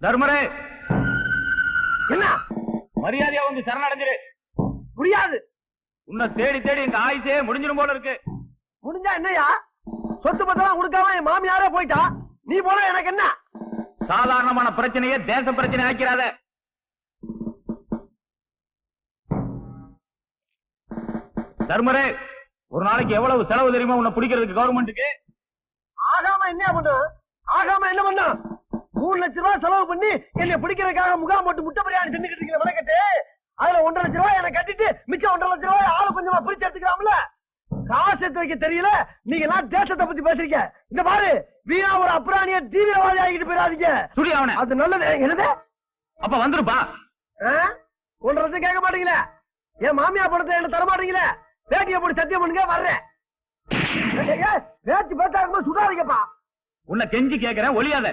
தர்மரே, என்ன மரியாதையா வந்து சரணடைஞ்சிரு. முடியாது. உன்னை தேடி தேடி எங்க ஆயுசே முடிஞ்சிரும் போல இருக்கு. முடிஞ்சா என்னையா? சொத்து பத்தெல்லாம் கொடுக்காம என் மாமியாரே போயிட்டா, நீ போனா எனக்கு என்ன? சாதாரணமான பிரச்சனையே தேச பிரச்சனை ஆக்கிறாத. தர்மரே, ஒரு நாளைக்கு எவ்வளவு செலவு தெரியுமா உன்னை பிடிக்கிறதுக்கு கவர்மெண்ட்டுக்கு? ஆகாம என்ன பண்ண? ஆகாம என்ன பண்ண? 3 லட்சம் ரூபாய் செலவு பண்ணி என்னை பிடிக்கிறதுக்காக முகாம் போட்டு முட்டை பிரியாணி தின்னுக்கிட்டு இருக்கிற வணக்கட்டு, அதுல 1.5 லட்சம் ரூபாய் எனக்கு கட்டிட்டு மிச்சம் 1.5 லட்சம் ரூபாய் ஆளு கொஞ்சமா பிரிச்சு எடுத்துக்கலாம்ல. காசு எடுத்து வைக்க தெரியல, நீங்க எல்லாம் தேசத்தை பத்தி பேசுறீங்க. இந்த பாரு, வீணா ஒரு அப்புறாணிய தீவிரவாதி ஆகிட்டு போயிடாதீங்க. சுடி அவனை. அது நல்லது. என்னது? அப்ப வந்துருப்பா. 1.5 லட்சம் கேட்க மாட்டீங்களே? என் மாமியா பணத்தை என்ன தர மாட்டீங்களே? வேட்டியை போட்டு சத்தியம் பண்ணுங்க, வர்றேன். வேட்டி பேசா இருக்கும்போது சுடாதீங்கப்பா. உன்னை கெஞ்சி கேட்கிறேன், ஒளியாத.